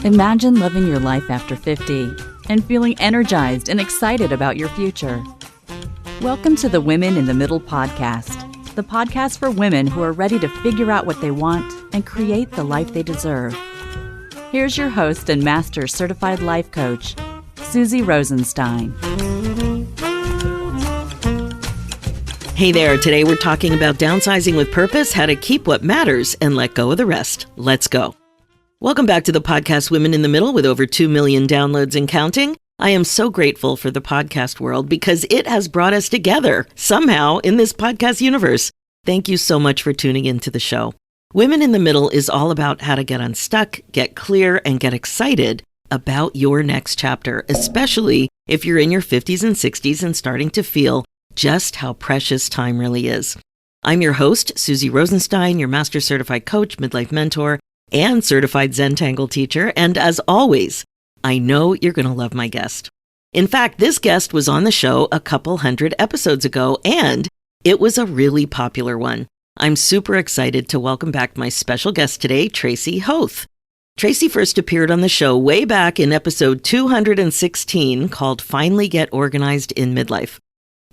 Imagine living your life after 50 and feeling energized and excited about your future. Welcome to the Women in the Middle podcast, the podcast for women who are ready to figure out what they want and create the life they deserve. Here's your host and master certified life coach, Susie Rosenstein. Hey there, today we're talking about downsizing with purpose, how to keep what matters and let go of the rest. Let's go. Welcome back to the podcast Women in the Middle with over 2 million downloads and counting. I am so grateful for the podcast world because it has brought us together somehow in this podcast universe. Thank you so much for tuning into the show. Women in the Middle is all about how to get unstuck, get clear, and get excited about your next chapter, especially if you're in your 50s and 60s and starting to feel just how precious time really is. I'm your host, Susie Rosenstein, your master certified coach, midlife mentor, and certified Zentangle teacher. And as always, I know you're going to love my guest. In fact, this guest was on the show a couple hundred episodes ago, and it was a really popular one. I'm super excited to welcome back my special guest today, Tracy Hoth. Tracy first appeared on the show way back in episode 216 called Finally Get Organized in Midlife.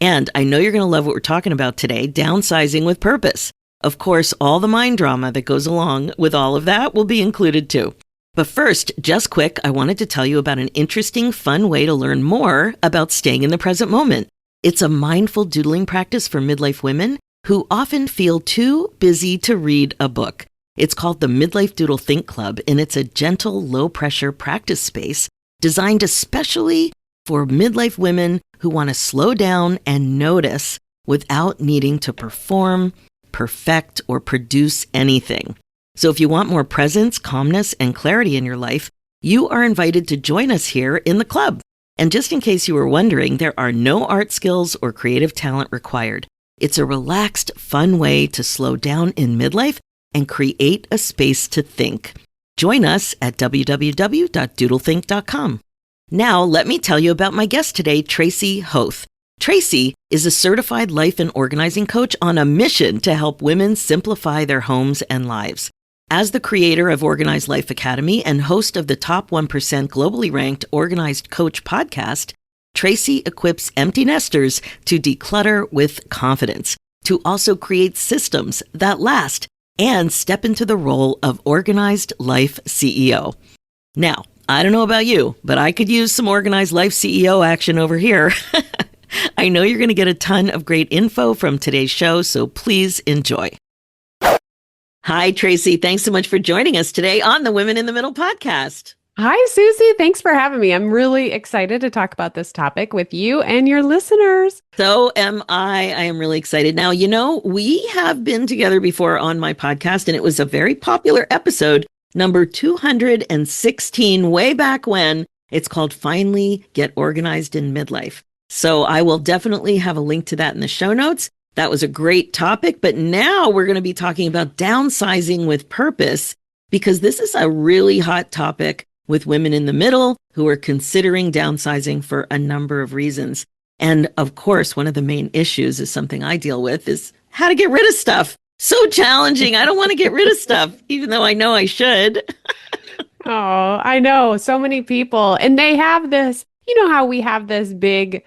And I know you're going to love what we're talking about today, downsizing with purpose. Of course, all the mind drama that goes along with all of that will be included too. But first, just quick, I wanted to tell you about an interesting, fun way to learn more about staying in the present moment. It's a mindful doodling practice for midlife women who often feel too busy to read a book. It's called the Midlife Doodle Think Club, and it's a gentle, low-pressure practice space designed especially for midlife women who want to slow down and notice without needing to perform, perfect, or produce anything. So if you want more presence, calmness, and clarity in your life, you are invited to join us here in the club. And just in case you were wondering, there are no art skills or creative talent required. It's a relaxed, fun way to slow down in midlife and create a space to think. Join us at www.doodlethink.com. Now, let me tell you about my guest today, Tracy Hoth. Tracy is a certified life and organizing coach on a mission to help women simplify their homes and lives. As the creator of Organized Life Academy and host of the top 1% globally ranked Organized Coach podcast, Tracy equips empty nesters to declutter with confidence, to also create systems that last, and step into the role of Organized Life CEO. Now, I don't know about you, but I could use some Organized Life CEO action over here. I know you're going to get a ton of great info from today's show, so please enjoy. Hi, Tracy. Thanks so much for joining us today on the Women in the Middle podcast. Hi, Susie. Thanks for having me. I'm really excited to talk about this topic with you and your listeners. So am I. I am really excited. Now, you know, we have been together before on my podcast, and it was a very popular episode, number 216, way back when. It's called Finally Get Organized in Midlife. So I will definitely have a link to that in the show notes. That was a great topic, but now we're going to be talking about downsizing with purpose, because this is a really hot topic with women in the middle who are considering downsizing for a number of reasons. And of course, one of the main issues is something I deal with is how to get rid of stuff. So challenging. I don't want to get rid of stuff, even though I know I should. Oh, I know. So many people. And they have this, you know how we have this big,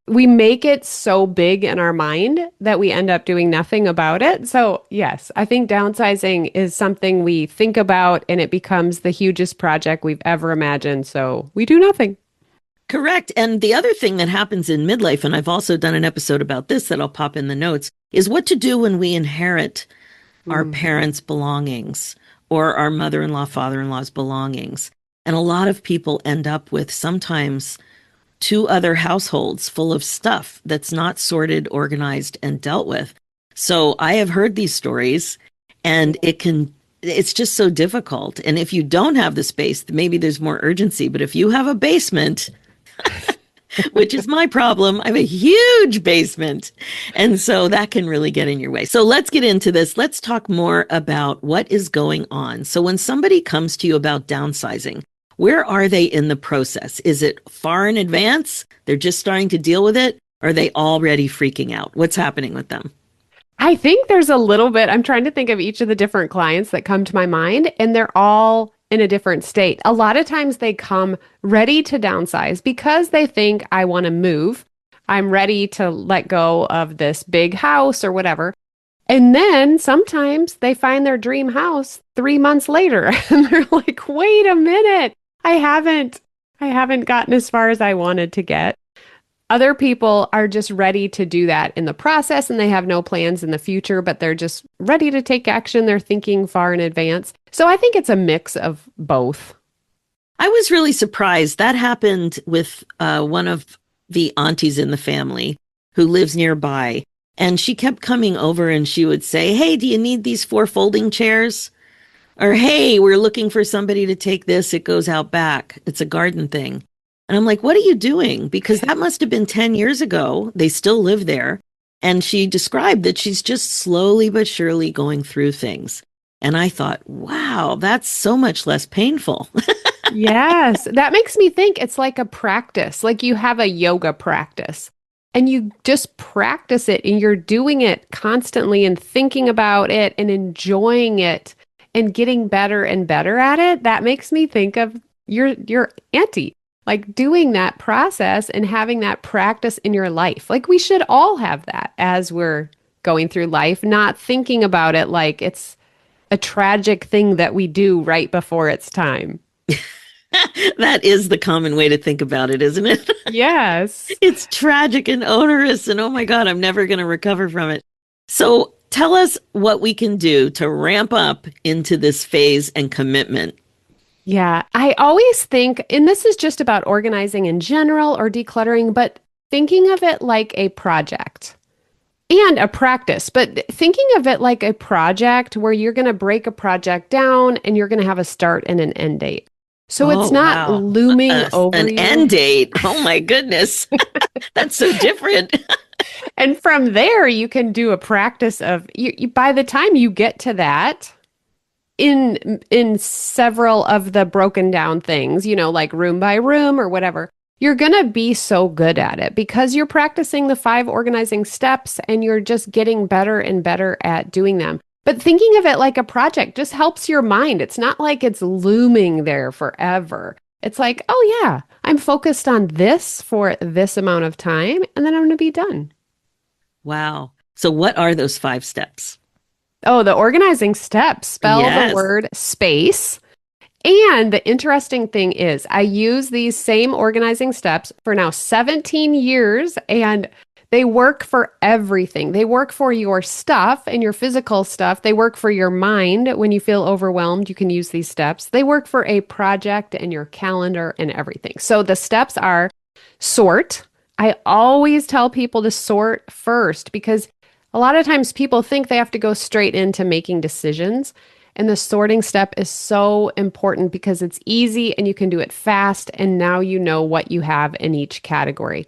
we make it so big in our mind that we end up doing nothing about it. So yes, I think downsizing is something we think about and it becomes the hugest project we've ever imagined. So we do nothing. Correct. And the other thing that happens in midlife, and I've also done an episode about this that I'll pop in the notes, is what to do when we inherit our parents' belongings or our mother-in-law, father-in-law's belongings. And a lot of people end up with sometimes 2 other households full of stuff that's not sorted, organized, and dealt with. So I have heard these stories, and it's just so difficult. And if you don't have the space, maybe there's more urgency. But if you have a basement, which is my problem, I have a huge basement. And so that can really get in your way. So let's get into this. Let's talk more about what is going on. So when somebody comes to you about downsizing, where are they in the process? Is it far in advance? They're just starting to deal with it? Or are they already freaking out? What's happening with them? I think there's a little bit. I'm trying to think of each of the different clients that come to my mind, and they're all in a different state. A lot of times they come ready to downsize because they think I want to move. I'm ready to let go of this big house or whatever. And then sometimes they find their dream house 3 months later and they're like, wait a minute, I haven't, I haven't gotten as far as I wanted to get. Other people are just ready to do that in the process and they have no plans in the future, but they're just ready to take action. They're thinking far in advance. So I think it's a mix of both. I was really surprised. That happened with one of the aunties in the family who lives nearby. And she kept coming over and she would say, hey, do you need these 4 folding chairs? Or, hey, we're looking for somebody to take this. It goes out back. It's a garden thing. And I'm like, what are you doing? Because that must have been 10 years ago. They still live there. And she described that she's just slowly but surely going through things. And I thought, wow, that's so much less painful. Yes, that makes me think it's like a practice, like you have a yoga practice and you just practice it and you're doing it constantly and thinking about it and enjoying it and getting better and better at it. That makes me think of your auntie, like doing that process and having that practice in your life. Like we should all have that as we're going through life, not thinking about it like it's a tragic thing that we do right before it's time. That is the common way to think about it, isn't it? Yes. It's tragic and onerous, and oh my God, I'm never going to recover from it. So tell us what we can do to ramp up into this phase and commitment. Yeah, I always think, and this is just about organizing in general or decluttering, but thinking of it like a project and a practice, but thinking of it like a project where you're going to break a project down and you're going to have a start and an end date. So it's not Wow. looming over An you. end date. Oh my goodness. That's so different. And from there, you can do a practice of by the time you get to that, in several of the broken down things, like room by room or whatever, you're going to be so good at it because you're practicing the 5 organizing steps and you're just getting better and better at doing them. But thinking of it like a project just helps your mind. It's not like it's looming there forever. It's like, oh yeah, I'm focused on this for this amount of time and then I'm going to be done. Wow. So what are those 5 steps? Oh, the organizing steps spell Yes. the word space. And the interesting thing is, I use these same organizing steps for now 17 years, and they work for everything. They work for your stuff and your physical stuff. They work for your mind. When you feel overwhelmed, you can use these steps. They work for a project and your calendar and everything. So the steps are sort. I always tell people to sort first because a lot of times people think they have to go straight into making decisions. And the sorting step is so important because it's easy and you can do it fast. And now you know what you have in each category.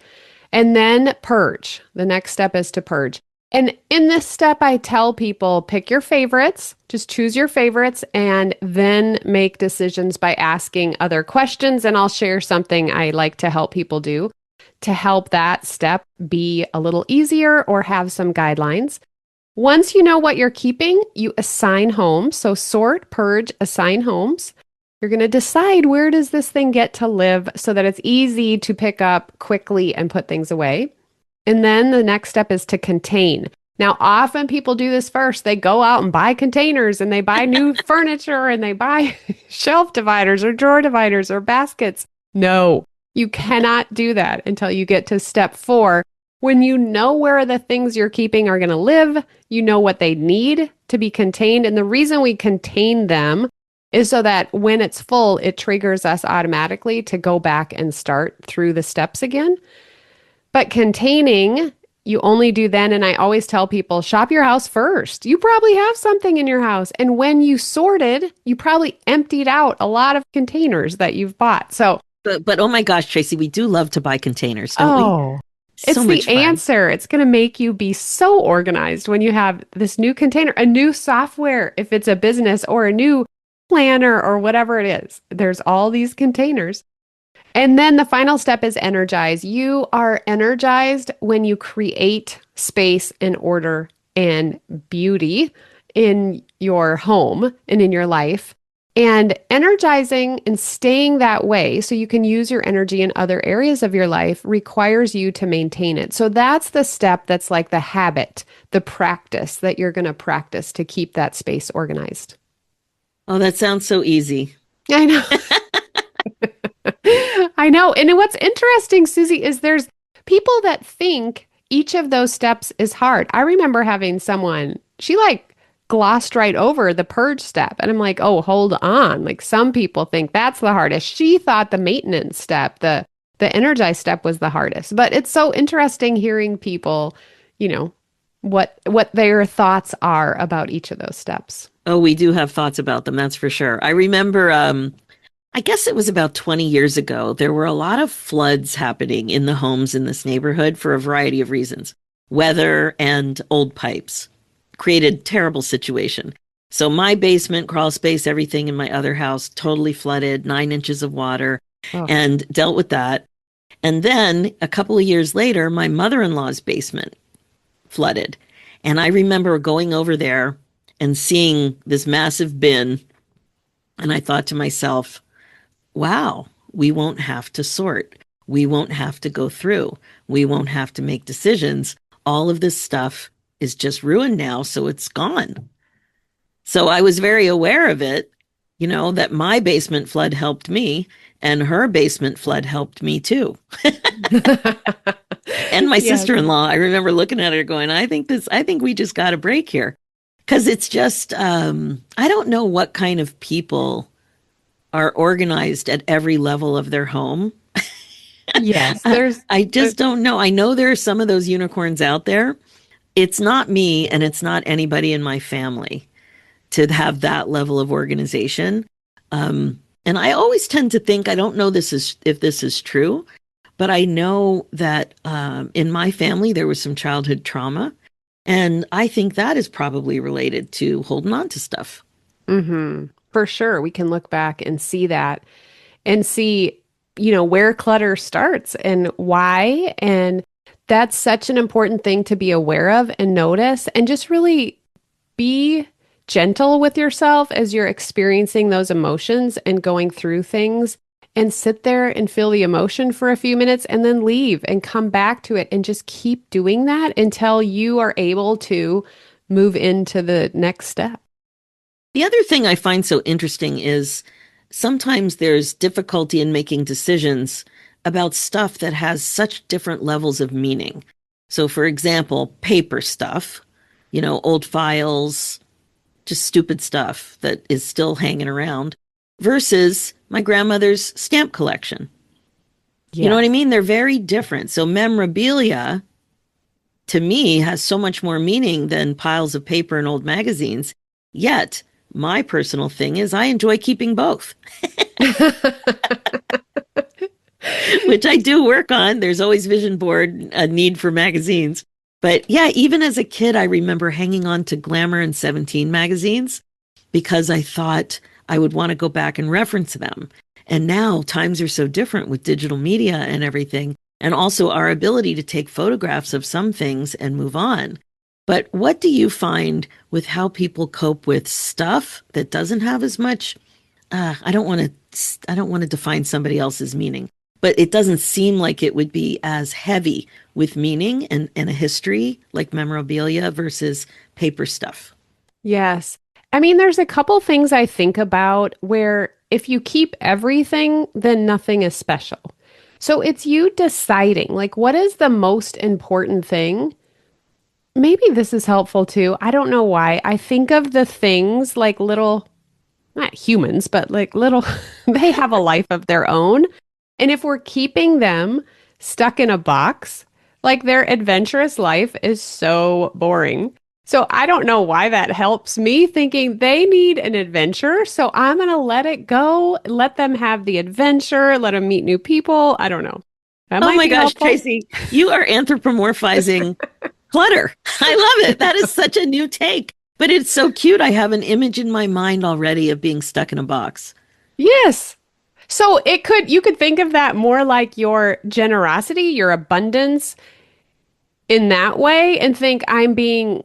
And then purge. The next step is to purge. And in this step, I tell people pick your favorites, just choose your favorites, and then make decisions by asking other questions. And I'll share something I like to help people do to help that step be a little easier or have some guidelines. Once you know what you're keeping, you assign homes. So sort, purge, assign homes. You're going to decide where does this thing get to live so that it's easy to pick up quickly and put things away. And then the next step is to contain. Now, often people do this first. They go out and buy containers and they buy new furniture and they buy shelf dividers or drawer dividers or baskets. No, you cannot do that until you get to step 4. When you know where the things you're keeping are going to live, you know what they need to be contained. And the reason we contain them is so that when it's full, it triggers us automatically to go back and start through the steps again. But containing, you only do then. And I always tell people, shop your house first. You probably have something in your house. And when you sorted, you probably emptied out a lot of containers that you've bought. So, but oh my gosh, Tracy, we do love to buy containers, don't we? It's So the much fun. answer. It's going to make you be so organized when you have this new container, a new software, if it's a business, or a new planner or whatever it is. There's all these containers. And then the final step is energize. You are energized when you create space and order and beauty in your home and in your life. And energizing and staying that way so you can use your energy in other areas of your life requires you to maintain it. So that's the step that's like the habit, the practice that you're going to practice to keep that space organized. Oh, that sounds so easy. I know. I know. And what's interesting, Susie, is there's people that think each of those steps is hard. I remember having someone, she like glossed right over the purge step. And I'm like, oh, hold on. Like some people think that's the hardest. She thought the maintenance step, the energize step was the hardest. But it's so interesting hearing people, you know, what their thoughts are about each of those steps. Oh, we do have thoughts about them, that's for sure. I remember, I guess it was about 20 years ago, there were a lot of floods happening in the homes in this neighborhood for a variety of reasons. Weather and old pipes created terrible situation. So my basement, crawl space, everything in my other house totally flooded, 9 inches of water, Oh. and dealt with that. And then a couple of years later, my mother-in-law's basement flooded. And I remember going over there and seeing this massive bin. And I thought to myself, wow, we won't have to sort. We won't have to go through. We won't have to make decisions. All of this stuff is just ruined now, so it's gone. So I was very aware of it, you know, that my basement flood helped me and her basement flood helped me too. And my Yeah. sister-in-law, I remember looking at her going, I think we just got a break here. Because it's just, I don't know what kind of people are organized at every level of their home. Yes, I just don't know. I know there are some of those unicorns out there. It's not me and it's not anybody in my family to have that level of organization. And I always tend to think, I don't know if this is true, but I know that in my family, there was some childhood trauma. And I think that is probably related to holding on to stuff. Mm-hmm. For sure. We can look back and see that and see, you know, where clutter starts and why. And that's such an important thing to be aware of and notice and just really be gentle with yourself as you're experiencing those emotions and going through things and sit there and feel the emotion for a few minutes and then leave and come back to it and just keep doing that until you are able to move into the next step. The other thing I find so interesting is sometimes there's difficulty in making decisions about stuff that has such different levels of meaning. So, for example, paper stuff, you know, old files, just stupid stuff that is still hanging around versus my grandmother's stamp collection. Yeah. You know what I mean? They're very different. So memorabilia to me has so much more meaning than piles of paper and old magazines. Yet my personal thing is I enjoy keeping both, which I do work on. There's always vision board, a need for magazines. But yeah, even as a kid, I remember hanging on to Glamour and 17 magazines because I thought I would want to go back and reference them. And now times are so different with digital media and everything, and also our ability to take photographs of some things and move on. But what do you find with how people cope with stuff that doesn't have as much? I don't want to define somebody else's meaning, but it doesn't seem like it would be as heavy with meaning and a history like memorabilia versus paper stuff. Yes. I mean, there's a couple things I think about where if you keep everything, then nothing is special. So it's you deciding, like, what is the most important thing? Maybe this is helpful too. I don't know why. I think of the things like little, not humans, but like little, they have a life of their own. And if we're keeping them stuck in a box, like their adventurous life is so boring. So I don't know why that helps me thinking they need an adventure. So I'm going to let it go, let them have the adventure, let them meet new people. I don't know. That Oh might my be gosh, helpful. Tracy, you are anthropomorphizing clutter. I love it. That is such a new take, but it's so cute. I have an image in my mind already of being stuck in a box. Yes. So you could think of that more like your generosity, your abundance. in that way and think I'm being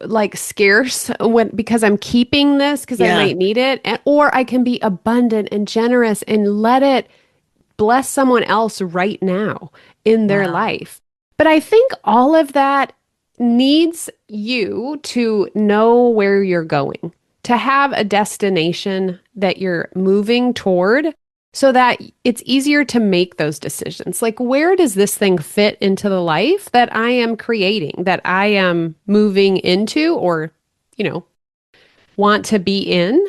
like scarce because I'm keeping this because I Yeah. might need it, or I can be abundant and generous and let it bless someone else right now in their Wow. life. But I think all of that needs you to know where you're going, to have a destination that you're moving toward so that it's easier to make those decisions. Like, where does this thing fit into the life that I am creating, that I am moving into or, you know, want to be in?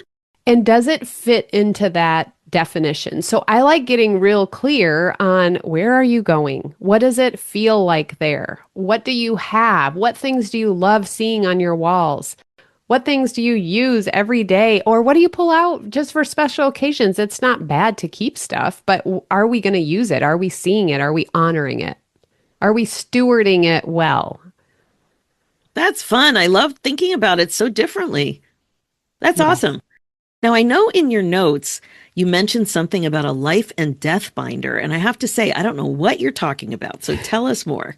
And does it fit into that definition? So I like getting real clear on where are you going? What does it feel like there? What do you have? What things do you love seeing on your walls? What things do you use every day? Or what do you pull out just for special occasions? It's not bad to keep stuff, but are we going to use it? Are we seeing it? Are we honoring it? Are we stewarding it well? That's fun. I love thinking about it so differently. That's Yes. awesome. Now, I know in your notes you mentioned something about a life and death binder, and I have to say, I don't know what you're talking about. So tell us more.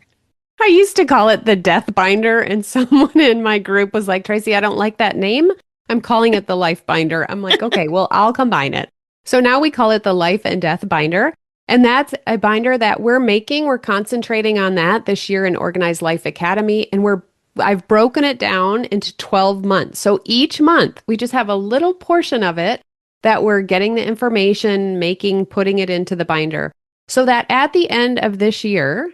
I used to call it the death binder, and someone in my group was like, Tracy, I don't like that name. I'm calling it the life binder. I'm like, okay, well, I'll combine it. So now we call it the life and death binder. And that's a binder that we're making. We're concentrating on that this year in Organized Life Academy. And I've broken it down into 12 months. So each month we just have a little portion of it that we're getting the information, putting it into the binder. So that at the end of this year,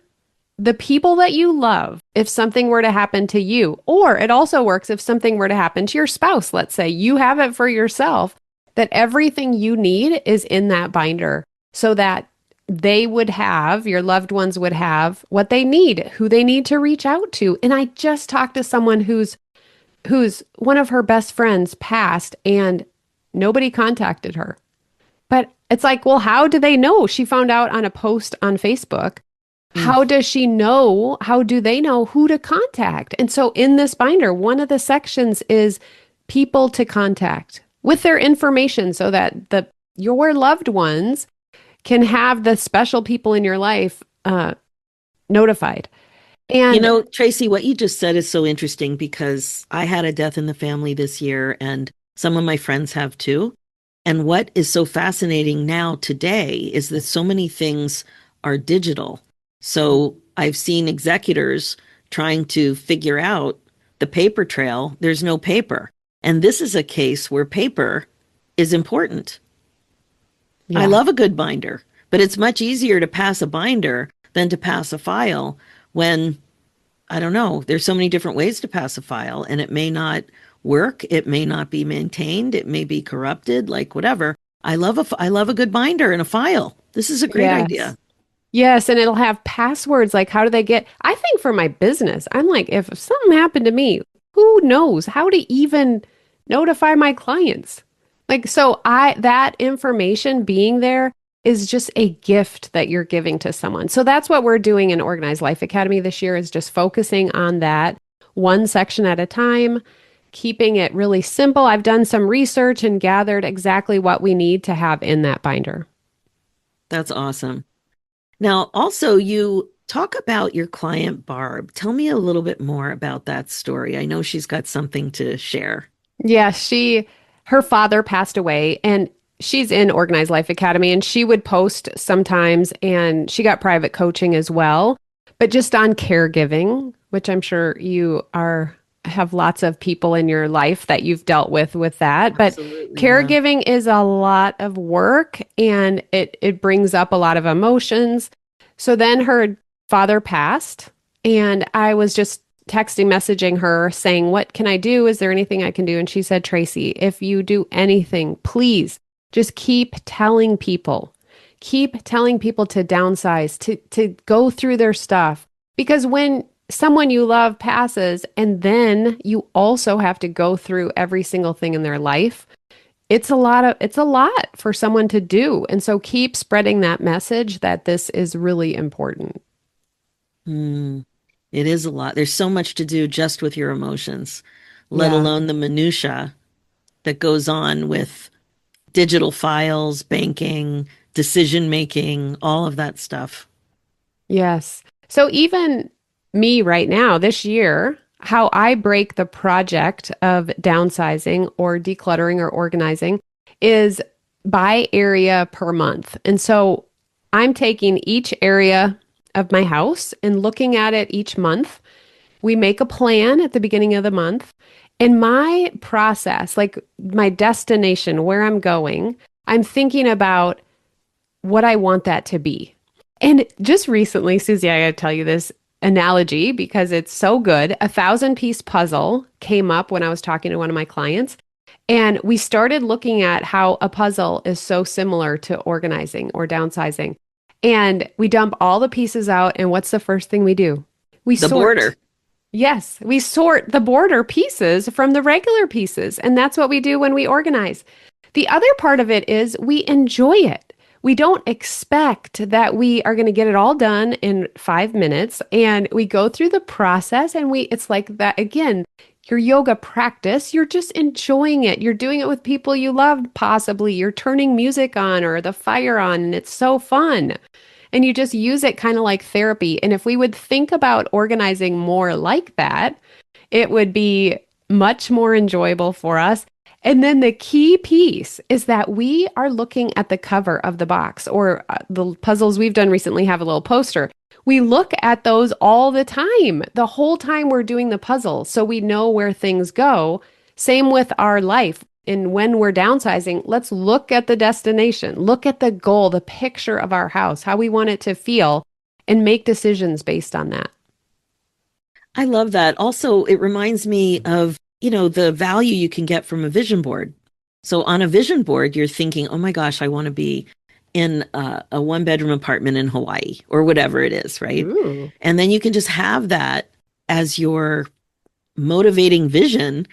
the people that you love, if something were to happen to you, or it also works if something were to happen to your spouse, let's say you have it for yourself, that everything you need is in that binder so that they would have, your loved ones would have what they need, who they need to reach out to. And I just talked to someone who's one of her best friends passed and nobody contacted her. But it's like, well, how do they know? She found out on a post on Facebook. Mm. How does she know? How do they know who to contact? And so in this binder, one of the sections is people to contact with their information so that your loved ones can have the special people in your life notified. You And know, Tracy, what you just said is so interesting because I had a death in the family this year, and some of my friends have too. And what is so fascinating now today is that so many things are digital. So I've seen executors trying to figure out the paper trail. There's no paper. And this is a case where paper is important. I yeah, love a good binder, but it's much easier to pass a binder than to pass a file when, I don't know, there's so many different ways to pass a file and it may not work. It may not be maintained. It may be corrupted, like whatever. I love a good binder and a file. This is a great yes. idea. Yes, and it'll have passwords. Like, how do they get? I think for my business, I'm like, if something happened to me, who knows how to even notify my clients? Like, so that information being there is just a gift that you're giving to someone. So that's what we're doing in Organized Life Academy this year is just focusing on that one section at a time, keeping it really simple. I've done some research and gathered exactly what we need to have in that binder. That's awesome. Now, also, you talk about your client, Barb. Tell me a little bit more about that story. I know she's got something to share. Yeah, her father passed away and she's in Organized Life Academy and she would post sometimes and she got private coaching as well, but just on caregiving, which I'm sure have lots of people in your life that you've dealt with that. But Absolutely, yeah. caregiving is a lot of work and it brings up a lot of emotions. So then her father passed and I was just messaging her saying, what can I do? Is there anything I can do? And she said, Tracy, if you do anything, please just keep telling people to downsize, to go through their stuff. Because when someone you love passes and then you also have to go through every single thing in their life, it's a lot for someone to do. And so keep spreading that message that this is really important. Hmm. It is a lot. There's so much to do just with your emotions, let Yeah. alone the minutia that goes on with digital files, banking, decision making, all of that stuff. Yes. So even me right now, this year, how I break the project of downsizing or decluttering or organizing is by area per month. And so I'm taking each area of my house and looking at it each month. We make a plan at the beginning of the month. And my process, like my destination, where I'm going, I'm thinking about what I want that to be. And just recently, Susie, I gotta tell you this analogy because it's so good. A 1,000-piece puzzle came up when I was talking to one of my clients. And we started looking at how a puzzle is so similar to organizing or downsizing. And we dump all the pieces out. And what's the first thing we do? We The sort. border. Yes, we sort the border pieces from the regular pieces. And that's what we do when we organize. The other part of it is we enjoy it. We don't expect that we are going to get it all done in 5 minutes. And we go through the process and it's like that again, your yoga practice, you're just enjoying it. You're doing it with people you love, possibly. You're turning music on or the fire on, and it's so fun. And you just use it kind of like therapy. And if we would think about organizing more like that, it would be much more enjoyable for us. And then the key piece is that we are looking at the cover of the box, or the puzzles we've done recently have a little poster. We look at those all the time, the whole time we're doing the puzzle, so we know where things go. Same with our life. And when we're downsizing, let's look at the destination, look at the goal, the picture of our house, how we want it to feel, and make decisions based on that. I love that. Also, it reminds me of, the value you can get from a vision board. So on a vision board, you're thinking, oh my gosh, I want to be in a one-bedroom apartment in Hawaii or whatever it is, right? Ooh. And then you can just have that as your motivating vision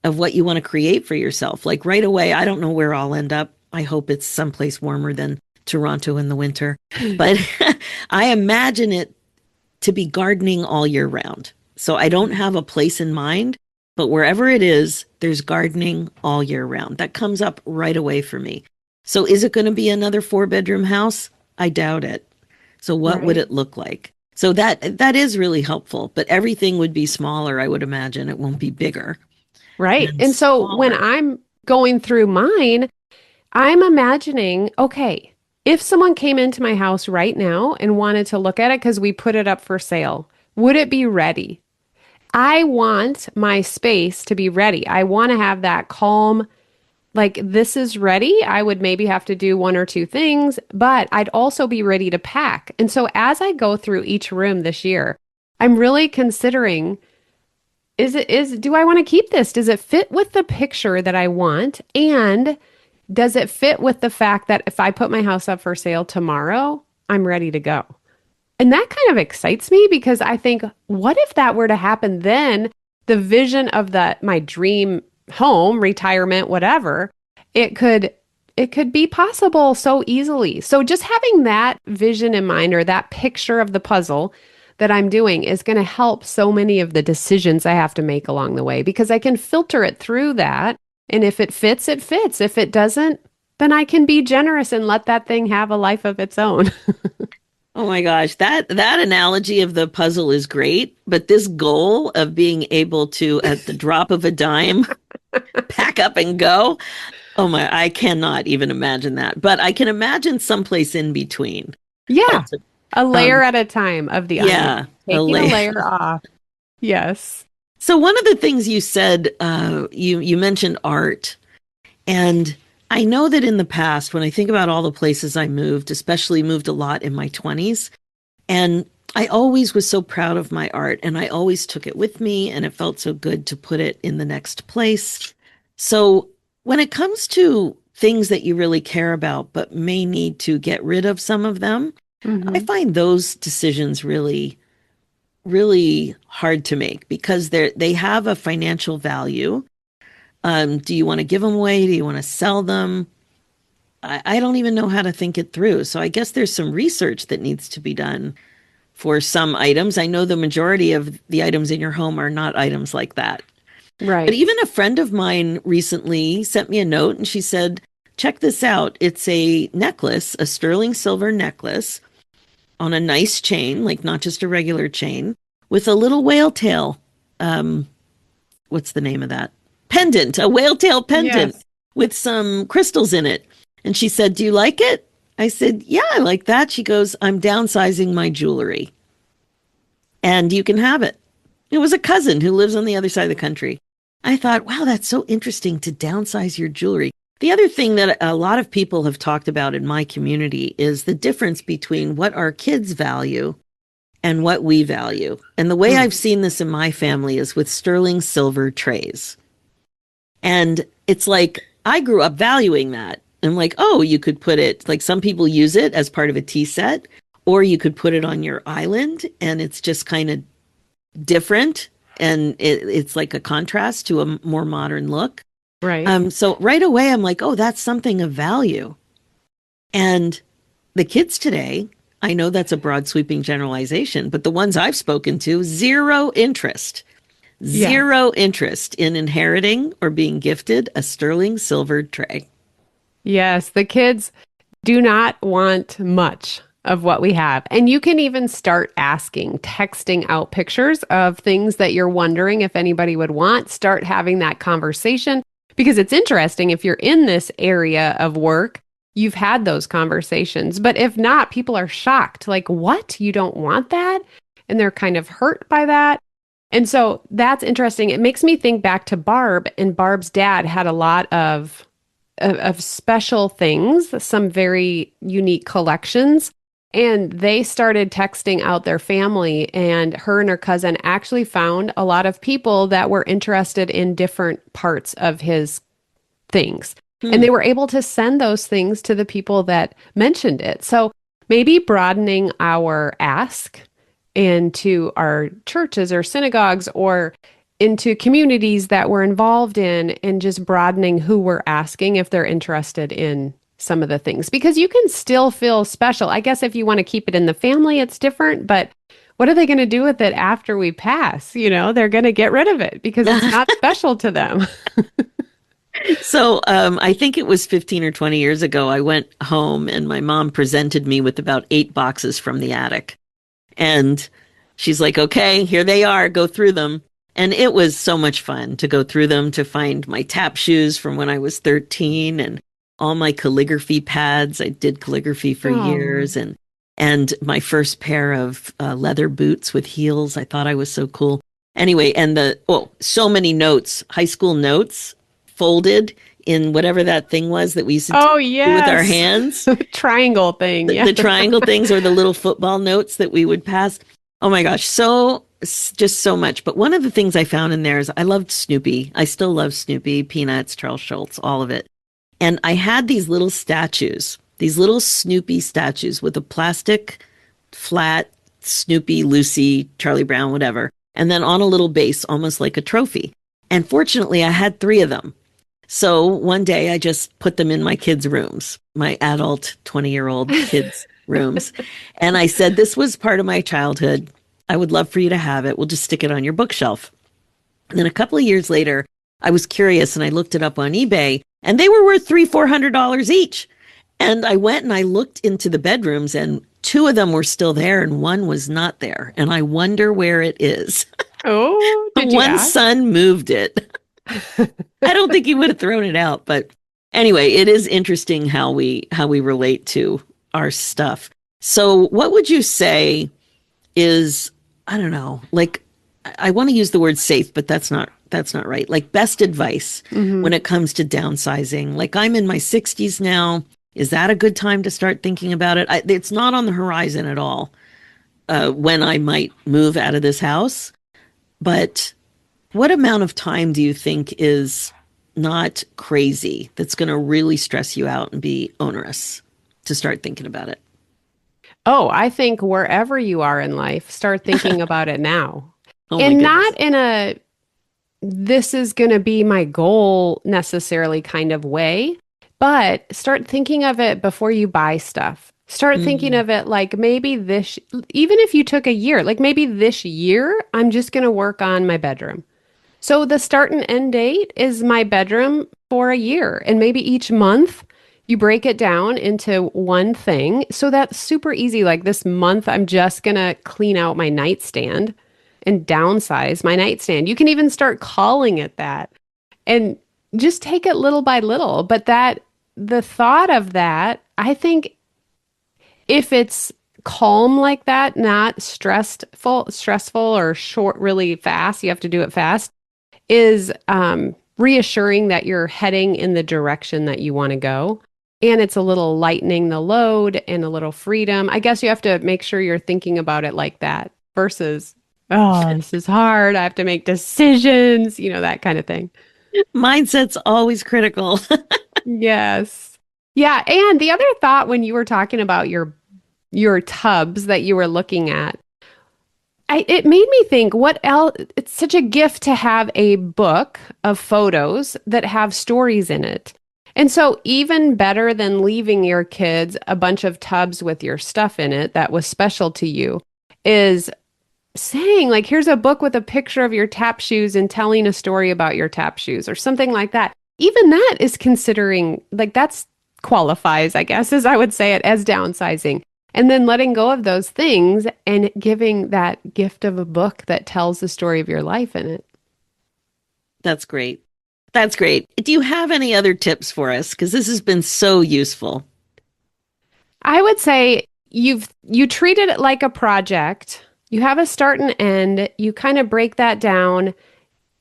of what you want to create for yourself. Like right away, I don't know where I'll end up. I hope it's someplace warmer than Toronto in the winter. But I imagine it to be gardening all year round. So I don't have a place in mind, but wherever it is, there's gardening all year round. That comes up right away for me. So is it going to be another 4-bedroom house? I doubt it. So what would it look like? So that is really helpful, but everything would be smaller, I would imagine. It won't be bigger. Right. And so when I'm going through mine, I'm imagining, okay, if someone came into my house right now and wanted to look at it because we put it up for sale, would it be ready? I want my space to be ready. I want to have that calm, like this is ready. I would maybe have to do one or two things, but I'd also be ready to pack. And so as I go through each room this year, I'm really considering, do I want to keep this? Does it fit with the picture that I want? And does it fit with the fact that if I put my house up for sale tomorrow, I'm ready to go? And that kind of excites me because I think, what if that were to happen? Then the vision of my dream home, retirement, whatever, it could be possible so easily. So just having that vision in mind, or that picture of the puzzle that I'm doing, is going to help so many of the decisions I have to make along the way, because I can filter it through that. And if it fits, it fits. If it doesn't, then I can be generous and let that thing have a life of its own. Oh my gosh, that analogy of the puzzle is great, but this goal of being able to, at the drop of a dime, pack up and go, oh my, I cannot even imagine that. But I can imagine someplace in between. Yeah, a layer at a time of the onion. Yeah, Taking a layer off. Yes. So one of the things you said, you mentioned art, and I know that in the past, when I think about all the places I moved, especially moved a lot in my 20s, and I always was so proud of my art, and I always took it with me, and it felt so good to put it in the next place. So when it comes to things that you really care about, but may need to get rid of some of them, I find those decisions really, really hard to make, because they have a financial value. Do you want to give them away? Do you want to sell them? I don't even know how to think it through. So I guess there's some research that needs to be done for some items. I know the majority of the items in your home are not items like that. Right. But even a friend of mine recently sent me a note, and she said, check this out. It's a necklace, a sterling silver necklace on a nice chain, like not just a regular chain, with a little whale tail. What's the name of that? Pendant, a whale tail pendant with some crystals in it. And she said, "Do you like it?" I said, "Yeah, I like that." She goes, "I'm downsizing my jewelry and you can have it." It was a cousin who lives on the other side of the country. I thought, wow, that's so interesting to downsize your jewelry. The other thing that a lot of people have talked about in my community is the difference between what our kids value and what we value. And the way I've seen this in my family is with sterling silver trays. And it's like, I grew up valuing that. And like, oh, you could put it, like some people use it as part of a tea set, or you could put it on your island and it's just kind of different. And it's like a contrast to a more modern look. Right. So right away, I'm like, oh, that's something of value. And the kids today, I know that's a broad sweeping generalization, but the ones I've spoken to, zero interest in inheriting or being gifted a sterling silvered tray. Yes, the kids do not want much of what we have. And you can even start asking, texting out pictures of things that you're wondering if anybody would want. Start having that conversation because it's interesting if you're in this area of work, you've had those conversations. But if not, people are shocked. Like, what? You don't want that? And they're kind of hurt by that. And so that's interesting. It makes me think back to Barb, and Barb's dad had a lot of special things, some very unique collections. And they started texting out their family, and her cousin actually found a lot of people that were interested in different parts of his things. And they were able to send those things to the people that mentioned it. So maybe broadening our ask into our churches or synagogues or into communities that we're involved in, and just broadening who we're asking if they're interested in some of the things, because you can still feel special. I guess if you want to keep it in the family, it's different, but what are they going to do with it after we pass? You know, they're going to get rid of it because it's not special to them. So I think it was 15 or 20 years ago, I went home and my mom presented me with about 8 boxes from the attic. And she's like, okay, here they are, go through them. And it was so much fun to go through them, to find my tap shoes from when I was 13 and all my calligraphy pads. I did calligraphy for years, and my first pair of leather boots with heels. I thought I was so cool. Anyway, and so many notes, high school notes, folded in whatever that thing was that we used to do with our hands. Triangle thing. The triangle things, or the little football notes that we would pass. Oh my gosh, just so much. But one of the things I found in there is I loved Snoopy. I still love Snoopy, Peanuts, Charles Schultz, all of it. And I had these little statues, these little Snoopy statues with a plastic, flat Snoopy, Lucy, Charlie Brown, whatever. And then on a little base, almost like a trophy. And fortunately, I had 3 of them. So one day I just put them in my kids' rooms, my adult 20-year-old kids' rooms. And I said, this was part of my childhood. I would love for you to have it. We'll just stick it on your bookshelf. And then a couple of years later, I was curious and I looked it up on eBay, and they were worth $300-400 each. And I went and I looked into the bedrooms, and 2 of them were still there and 1 was not there. And I wonder where it is. Oh, did you One ask? son moved it. I don't think he would have thrown it out, but anyway, it is interesting how we relate to our stuff. So what would you say is, I don't know, like, I want to use the word safe, but that's not right. Like, best advice when it comes to downsizing. Like, I'm in my 60s now. Is that a good time to start thinking about it? It's not on the horizon at all when I might move out of this house. But what amount of time do you think is not crazy that's going to really stress you out and be onerous to start thinking about it? Oh, I think wherever you are in life, start thinking about it now. Oh my And goodness. not in a, this is going to be my goal necessarily kind of way, but start thinking of it before you buy stuff. Start thinking of it like maybe even if you took a year, like maybe this year, I'm just going to work on my bedroom. So the start and end date is my bedroom for a year. And maybe each month you break it down into one thing. So that's super easy. Like this month, I'm just going to clean out my nightstand. and downsize my nightstand. You can even start calling it that and just take it little by little. But the thought of that, I think if it's calm like that, not stressful or short, really fast, you have to do it fast, is reassuring that you're heading in the direction that you want to go. And it's a little lightening the load and a little freedom. I guess you have to make sure you're thinking about it like that versus, oh, this is hard. I have to make decisions, that kind of thing. Mindset's always critical. Yes. Yeah. And the other thought when you were talking about your tubs that you were looking at, it made me think, what else? It's such a gift to have a book of photos that have stories in it. And so even better than leaving your kids a bunch of tubs with your stuff in it that was special to you is saying, like, here's a book with a picture of your tap shoes and telling a story about your tap shoes or something like that. Even that is considering, like, that's qualifies, I guess, as I would say it, as downsizing. And then letting go of those things and giving that gift of a book that tells the story of your life in it. That's great. That's great. Do you have any other tips for us? Because this has been so useful. I would say you treated it like a project. You have a start and end. You kind of break that down.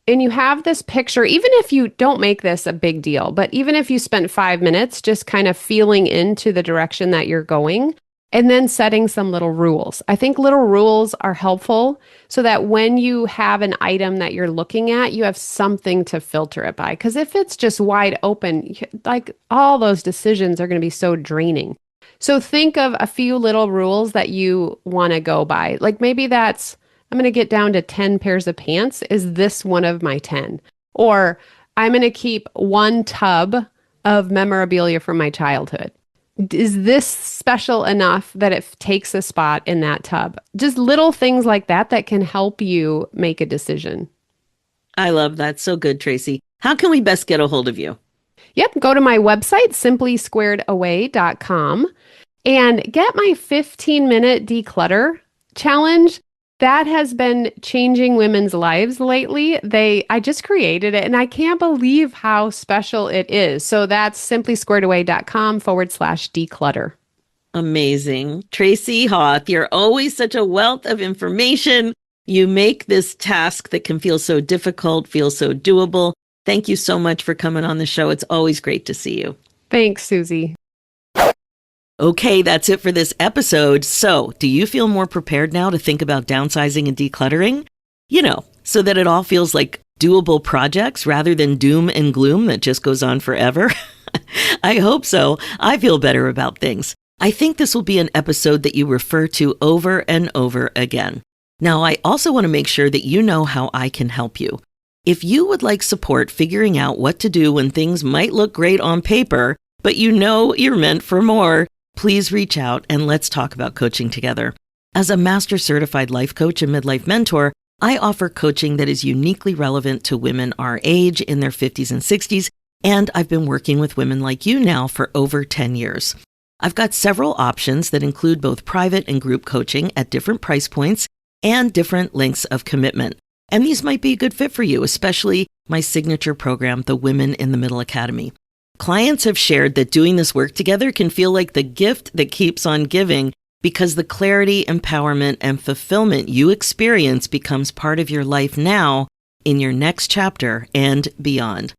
And you have this picture, even if you don't make this a big deal, but even if you spent 5 minutes just kind of feeling into the direction that you're going, and then setting some little rules. I think little rules are helpful so that when you have an item that you're looking at, you have something to filter it by. Because if it's just wide open, like, all those decisions are going to be so draining. So think of a few little rules that you want to go by. Like, maybe that's, I'm going to get down to 10 pairs of pants. Is this one of my 10? Or I'm going to keep one tub of memorabilia from my childhood. Is this special enough that it takes a spot in that tub? Just little things like that that can help you make a decision. I love that. So good, Tracy. How can we best get a hold of you? Yep. Go to my website, simplysquaredaway.com, and get my 15-minute declutter challenge. That has been changing women's lives lately. I just created it and I can't believe how special it is. So that's simplysquaredaway.com/declutter. Amazing. Tracy Hoth, you're always such a wealth of information. You make this task that can feel so difficult, feel so doable. Thank you so much for coming on the show. It's always great to see you. Thanks, Susie. Okay, that's it for this episode. So, do you feel more prepared now to think about downsizing and decluttering? So that it all feels like doable projects rather than doom and gloom that just goes on forever? I hope so. I feel better about things. I think this will be an episode that you refer to over and over again. Now, I also want to make sure that you know how I can help you. If you would like support figuring out what to do when things might look great on paper, but you're meant for more, please reach out and let's talk about coaching together. As a master certified life coach and midlife mentor, I offer coaching that is uniquely relevant to women our age in their 50s and 60s, and I've been working with women like you now for over 10 years. I've got several options that include both private and group coaching at different price points and different lengths of commitment. And these might be a good fit for you, especially my signature program, the Women in the Middle Academy. Clients have shared that doing this work together can feel like the gift that keeps on giving because the clarity, empowerment, and fulfillment you experience becomes part of your life now, in your next chapter, and beyond.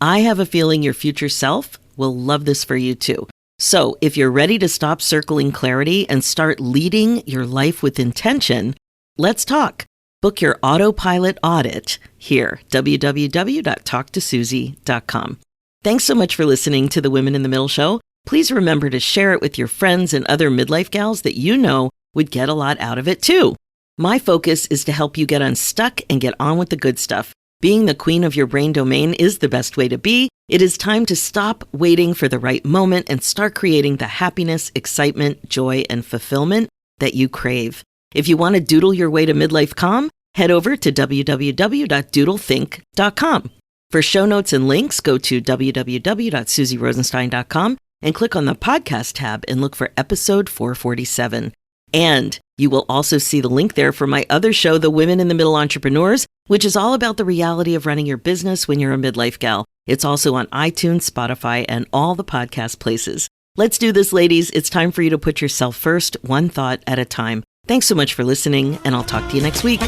I have a feeling your future self will love this for you too. So if you're ready to stop circling clarity and start leading your life with intention, let's talk. Book your autopilot audit here, www.talktosusie.com. Thanks so much for listening to the Women in the Middle show. Please remember to share it with your friends and other midlife gals that you know would get a lot out of it too. My focus is to help you get unstuck and get on with the good stuff. Being the queen of your brain domain is the best way to be. It is time to stop waiting for the right moment and start creating the happiness, excitement, joy, and fulfillment that you crave. If you want to doodle your way to midlife calm, head over to www.doodlethink.com. For show notes and links, go to www.susierosenstein.com and click on the podcast tab and look for episode 447. And You will also see the link there for my other show, The Women in the Middle Entrepreneurs, which is all about the reality of running your business when you're a midlife gal. It's also on iTunes, Spotify, and all the podcast places. Let's do this, ladies. It's time for you to put yourself first, one thought at a time. Thanks so much for listening, and I'll talk to you next week.